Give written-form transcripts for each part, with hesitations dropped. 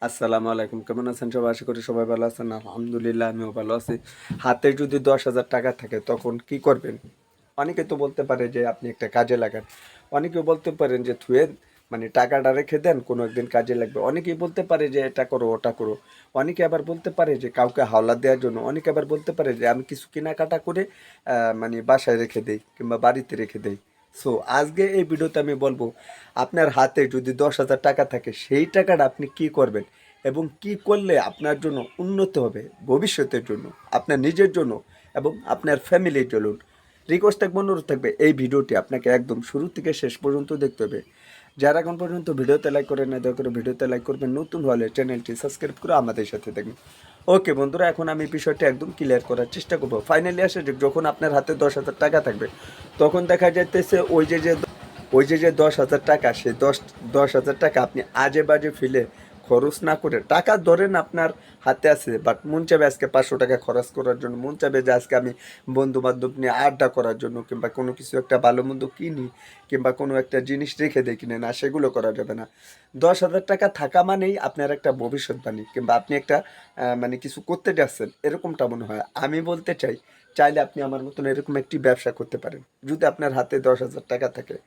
আসসালামু আলাইকুম, কেমন আছেন সবাই? আশা করি সবাই ভালো আছেন। আলহামদুলিল্লাহ আমিও ভালো আছি। হাতে যদি 10,000 টাকা থাকে তখন কি করবেন? অনেকে তো বলতে পারে যে আপনি একটা কাজে লাগান। অনেকেও বলতে পারেন যে থুয়েন, মানে টাকাটা রেখে দেন, কোনো একদিন কাজে লাগবে। অনেকেই বলতে পারে যে এটা করো ওটা করো। অনেকে আবার বলতে পারে যে কাউকে হাওলাত দেওয়ার জন্য। অনেকে আবার বলতে পারে যে আমি কিছু কেনাকাটা করে মানে বাসায় রেখে দেই কিংবা বাড়িতে রেখে দেই। সো আজকে এই ভিডিওতে আমি বলবো আপনার হাতে যদি 10,000 টাকা থাকে সেই টাকাটা আপনি কি করবেন এবং কি করলে আপনার জন্য উন্নত হবে ভবিষ্যতের জন্য, আপনার নিজের জন্য এবং আপনার ফ্যামিলির জন্য। রিকোয়েস্ট থাকবে, অনুরোধ থাকবে, এই ভিডিওটি আপনাকে একদম শুরু থেকে শেষ পর্যন্ত দেখতে হবে। যারা এখন পর্যন্ত ভিডিওতে লাইক করেন না, দয়া করে ভিডিওতে লাইক করবেন, নতুন হলে চ্যানেলটি সাবস্ক্রাইব করে আমাদের সাথে থাকবেন। ওকে বন্ধুরা, এখন আমি বিষয়টা একদম ক্লিয়ার করার চেষ্টা করবো। ফাইনালি আসে যে যখন আপনার হাতে 10,000 টাকা থাকবে তখন দেখা যাইতেছে ওই যে 10,000 টাকা, সেই 10,000 টাকা আপনি আজে বাজে ফেলে খরচ না করে, টাকা ধরেন আপনার হাতে আছে, বাট মন চাবে আজকে 500 টাকা খরচ করার জন্য, মন চাবে যে আজকে আমি বন্ধু বান্ধব নিয়ে আড্ডা করার জন্য কিংবা কোনো কিছু একটা ভালো মন্দ কিনি কিংবা কোনো একটা জিনিস রেখে দেয় কিনে, না সেগুলো করা যাবে না। 10,000 টাকা থাকা মানেই আপনার একটা ভবিষ্যৎবাণী কিংবা আপনি একটা মানে কিছু করতে যাচ্ছেন এরকমটা মনে হয়। আমি বলতে চাই, চাইলে আপনি আমার মতন এরকম একটি ব্যবসা করতে পারেন যদি আপনার হাতে 10,000 টাকা থাকে।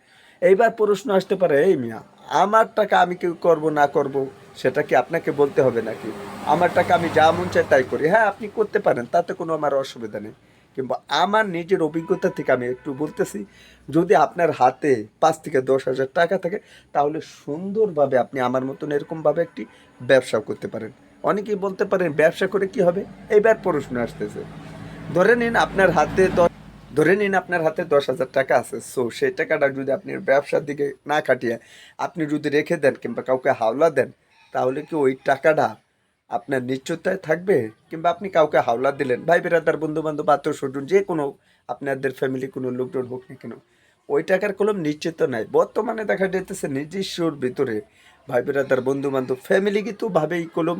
এইবার প্রশ্ন আসতে পারে, এই মিয়া, আমার টাকা আমি কি করব না করব সেটা কি আপনাকে বলতে হবে নাকি? আমার টাকা আমি যা মন চাই তাই করি। হ্যাঁ, আপনি করতে পারেন, তাতে কোনো আমার অসুবিধা নেই। কিংবা আমার নিজের অভিজ্ঞতা থেকে আমি একটু বলতেছি, যদি আপনার হাতে 5 থেকে 10,000 টাকা থাকে তাহলে সুন্দরভাবে আপনি আমার মতন এরকমভাবে একটি ব্যবসাও করতে পারেন। অনেকেই বলতে পারেন ব্যবসা করে কি হবে? এইবার প্রশ্ন আসতেছে, ধরে নিন আপনার হাতে ধরে নিন আপনার হাতে 10,000 টাকা আছে। সো সেই টাকাটা যদি আপনি ব্যবসার দিকে না খাটিয়ে আপনি যদি রেখে দেন কিংবা কাউকে হাওলা দেন, তাহলে কি ওই টাকাটা আপনার নিশ্চয়তায় থাকবে? কিংবা আপনি কাউকে হাওলা দিলেন, ভাই বেরাদার, বন্ধু বান্ধব, আত্মীয় স্বজন, যে কোনো আপনাদের ফ্যামিলি কোনো লোকজন হোক না কেন, ওই টাকার কোনো নিশ্চিত নাই। বর্তমানে দেখা যাইতেছে নিজস্বর ভিতরে ভাই বেরাদার, বন্ধু বান্ধব, ফ্যামিলিগত ভাবেই কলম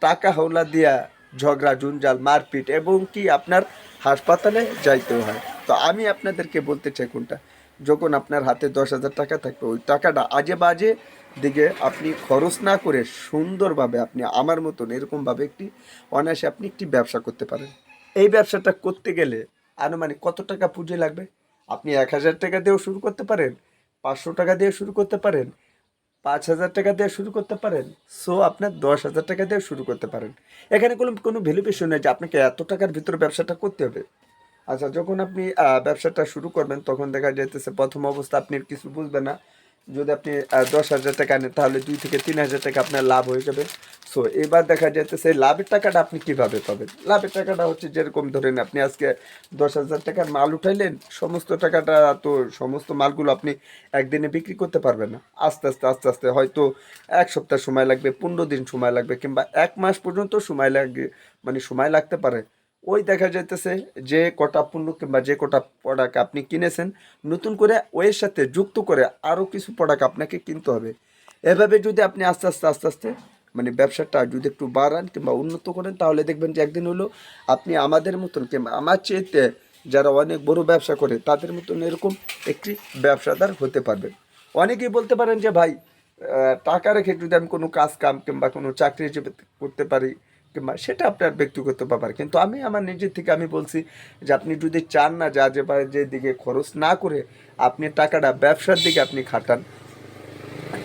টাকা হাওলা দিয়া ঝগড়া ঝুঞ্ঝাল মারপিট এবং কি আপনার হাসপাতালে যাইতেও হয়। তো আমি আপনাদেরকে বলতে চাই কোনটা, যখন আপনার হাতে 10,000 টাকা থাকবে ওই টাকাটা আজে বাজে দিকে আপনি খরচ না করে সুন্দরভাবে আপনি আমার মতন এরকমভাবে একটি অনায়াসে আপনি একটি ব্যবসা করতে পারেন। এই ব্যবসাটা করতে গেলে আনুমানিক কত টাকা পুঁজি লাগবে? আপনি 1,000 টাকা দিয়েও শুরু করতে পারেন, 500 টাকা দিয়ে শুরু করতে পারেন, 5,000 টাকা দিয়ে শুরু করতে পারেন। সো আপনার 10,000 টাকা দিয়ে শুরু করতে পারেন। এখানে কোনো ভ্যালুয়েশন নেই যে আপনাকে এত টাকার ভিতরে ব্যবসাটা করতে হবে। আচ্ছা, যখন আপনি ব্যবসাটা শুরু করবেন তখন দেখা যাইতেছে প্রথম অবস্থা আপনি কিছু বুঝবেন না। যদি আপনি 10,000 টাকা আনেন তাহলে 2 থেকে 3,000 টাকা আপনার লাভ হয়ে যাবে। সো এবার দেখা যাইতেছে লাভের টাকাটা আপনি কিভাবে পাবেন? লাভের টাকাটা হচ্ছে, যেরকম ধরেন আপনি আজকে 10,000 টাকার মাল উঠাইলেন, সমস্ত টাকাটা, তো সমস্ত মালগুলো আপনি একদিনে বিক্রি করতে পারবেন না। আস্তে আস্তে আস্তে আস্তে হয়তো 1 সপ্তাহ সময় লাগবে, 15 দিন সময় লাগবে কিংবা 1 মাস পর্যন্ত সময় লাগে, মানে সময় লাগতে পারে। ওই দেখা যাইতেছে যে কটা পণ্য কিংবা যে কটা প্রোডাক্ট আপনি কিনেছেন, নতুন করে ওয়ের সাথে যুক্ত করে আরও কিছু প্রোডাক্ট আপনাকে কিনতে হবে। এভাবে যদি আপনি আস্তে আস্তে আস্তে আস্তে মানে ব্যবসাটা যদি একটু বাড়ান কিংবা উন্নত করেন, তাহলে দেখবেন যে একদিন হলো আপনি আমাদের মতন কিংবা আমার চেয়ে যারা অনেক বড় ব্যবসা করে তাদের মতন এরকম একটি ব্যবসাদার হতে পারবেন। অনেকেই বলতে পারেন যে ভাই, টাকা রেখে যদি আমি কোনো কাজ কাম কিংবা কোনো চাকরি হিসেবে করতে পারি কিংবা সেটা আপনার ব্যক্তিগত ব্যাপার, কিন্তু আমি আমার নিজের থেকে আমি বলছি যে আপনি যদি চান না যা যে বা যে দিকে খরচ না করে আপনি টাকাটা ব্যবসার দিকে আপনি খাটান,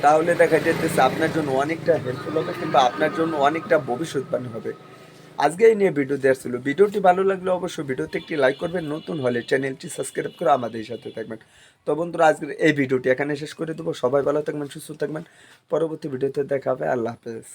তাহলে দেখা যাইতেছে আপনার জন্য অনেকটা হেল্পফুল হবে কিংবা আপনার জন্য অনেকটা ভবিষ্যৎবাণী হবে। আজকে এই নিয়ে ভিডিও দেওয়ার ছিল। ভিডিওটি ভালো লাগলে অবশ্যই ভিডিওতে একটি লাইক করবেন, নতুন হলে চ্যানেলটি সাবস্ক্রাইব করে আমাদের সাথে থাকবেন। তো বন্ধুরা, আজকের এই ভিডিওটি এখানে শেষ করে দেবো। সবাই ভালো থাকবেন, সুস্থ থাকবেন। পরবর্তী ভিডিওতে দেখা হবে। আল্লাহ হাফেজ।